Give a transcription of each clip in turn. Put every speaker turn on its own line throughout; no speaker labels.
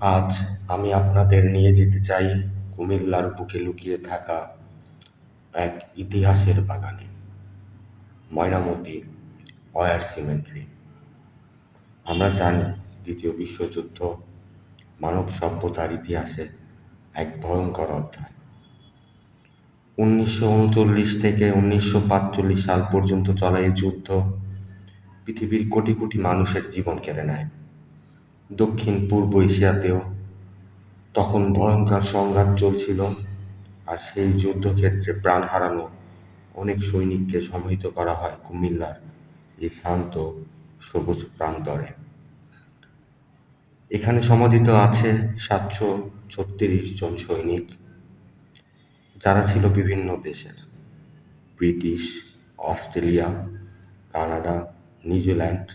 আজ আমি আপনাদের নিয়ে যেতে চাই কুমিল্লার বুকে লুকিয়ে থাকা এক ইতিহাসের বাগানে, ময়নামতি ওয়্যার সিমেন্ট্রি। আমরা জানি দ্বিতীয় বিশ্বযুদ্ধ মানব সভ্যতার ইতিহাসে এক ভয়ঙ্কর অধ্যায়। 1939 থেকে 1945 সাল পর্যন্ত চলা এই যুদ্ধ পৃথিবীর কোটি কোটি মানুষের জীবন কেড়ে নেয়। দক্ষিণ পূর্ব এশিয়াতেও তখন ভয়ঙ্কর সংঘাত চলছিল, আর সেই যুদ্ধক্ষেত্রে প্রাণ হারানো অনেক সৈনিককে সমাহিত করা হয় কুমিল্লার এই শান্ত সবুজ প্রান্তরে। এখানে সমাধিত আছে 736 জন সৈনিক, যারা ছিল বিভিন্ন দেশের: British, Australia, Canada, New Zealand,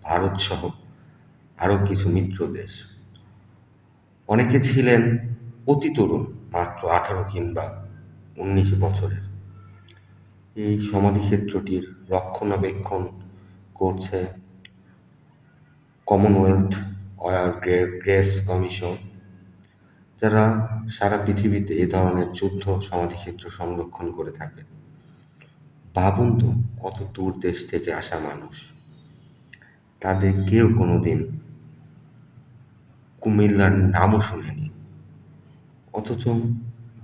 Bharat সহ আরও কিছু মিত্র দেশ। অনেকে ছিলেন অতি তরুণ, মাত্র 18 কিংবা 19 বছরের। এই সমাধিক্ষেত্রটির রক্ষণাবেক্ষণ করছে কমনওয়েলথ ওয়্যার গ্রেভস কমিশন, যারা সারা পৃথিবীতে এ ধরনের যুদ্ধ সমাধিক্ষেত্র সংরক্ষণ করে থাকে। ভাবুন তো, কত দূর দেশ থেকে আসা মানুষ, তাদের কেউ কোনোদিন কুমিল্লার নামও শোনেনি, অথচ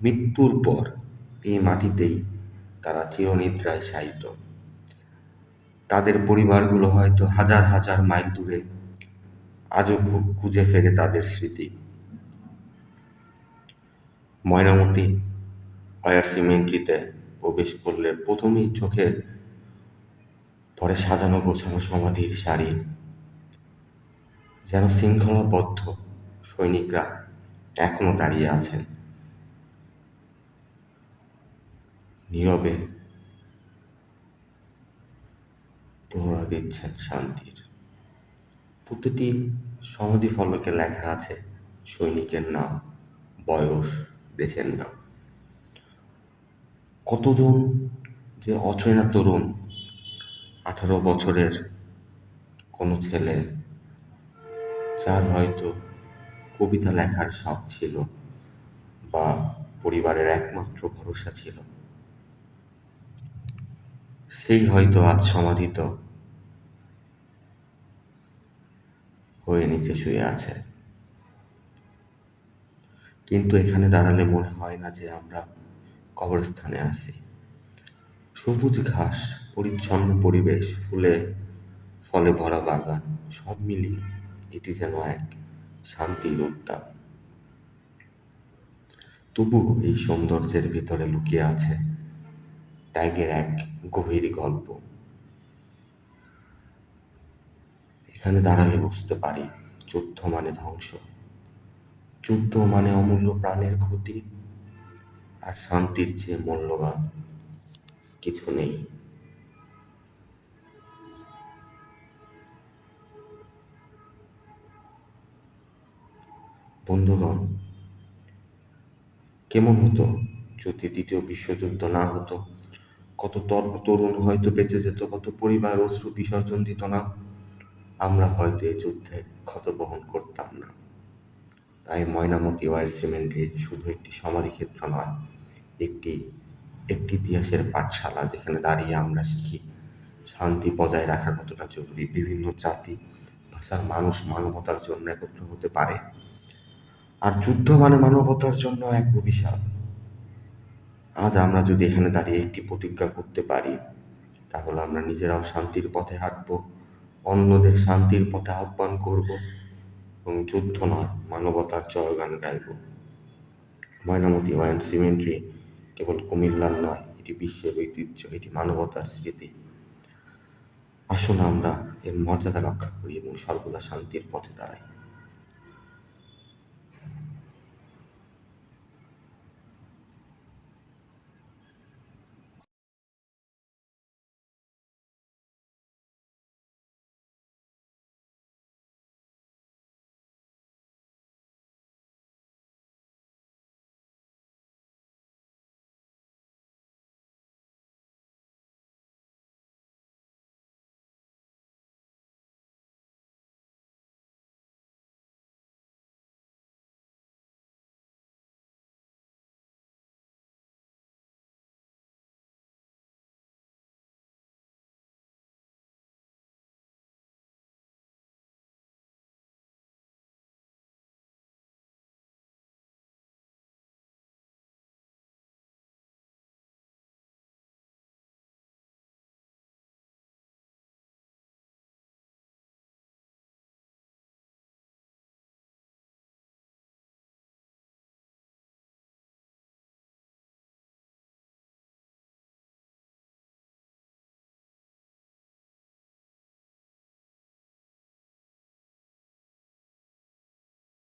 মৃত্যুর পর এই মাটিতেই তারা চিরনিদ্রায় শায়িত। তাদের পরিবারগুলো হয়তো হাজার হাজার মাইল দূরে, আজও খুঁজে ফেরে তাদের স্মৃতি। ময়নামতি ওয়্যার সিমেন্ট্রিতে প্রবেশ করলে প্রথমেই চোখে পরে সাজানো গোছানো সমাধির সারি, যেন শৃঙ্খলাবদ্ধ সৈনিকরা এখনো দাঁড়িয়ে আছেন, নীরবে প্রহরা দিচ্ছেন শান্তির। প্রতিটি সমাধি ফলকে লেখা আছে সৈনিকের নাম, বয়স, দেশের নাম। কতজন যে অচেনা তরুণ, 18 বছরের কোনো ছেলে, যার হয়তো কবিতা লেখার শখ ছিল বা পরিবারের একমাত্র ভরসা ছিল, সেই হয়তো আজ সমাধিত হয়ে নিচে শুয়ে আছে। কিন্তু এখানে দাঁড়ালে মনে হয় না যে আমরা কবরস্থানে আছি। সবুজ ঘাস, পরিচ্ছন্ন পরিবেশ, ফুলে ফলে ভরা বাগান, সব মিলিয়ে এটি যেন এক শান্তির উদ্যান। তবুও এই সৌন্দর্যের ভিতরে লুকিয়ে আছে ত্যাগের এক গভীর গল্প। এখানে দাঁড়ালে বুঝতে পারি, যুদ্ধ মানে ধ্বংস, যুদ্ধ মানে অমূল্য প্রাণের ক্ষতি, আর শান্তির চেয়ে মূল্যবান কিছু নেই। বন্ধুগণ, কেমন হতো যদি দ্বিতীয় বিশ্বযুদ্ধ না হতো? কত তরুণ হয়তো বেঁচে যেত, কত পরিবার অশ্রু বিসর্জন দিত না, আমরা হয়তো এই যুদ্ধে ক্ষত বহন করতাম না। তাই ময়নামতি ওয়্যার সিমেন্ট্রি শুধু একটি সমাধিক্ষেত্র নয়, একটি একটি ইতিহাসের পাঠশালা, যেখানে দাঁড়িয়ে আমরা শিখি শান্তি বজায় রাখা কতটা জরুরি, বিভিন্ন জাতি ভাষার মানুষ মানবতার জন্য একত্র হতে পারে, আর যুদ্ধ মানে মানবতার জন্য এক অভিশাপ। আজ আমরা যদি এখানে দাঁড়িয়ে একটি প্রতিজ্ঞা করতে পারি, তাহলে আমরা নিজেরাও শান্তির পথে হাঁটব, অন্যদের শান্তির পথে আহ্বান করব, এবং যুদ্ধ নয়, মানবতার জয়গান গাইব। ময়নামতি ওয়্যার সিমেন্ট্রি কেবল কুমিল্লার নয়, এটি বিশ্বের ঐতিহ্য, এটি মানবতার স্মৃতি। আসুন আমরা এর মর্যাদা রক্ষা করি এবং সর্বদা শান্তির পথে দাঁড়াই।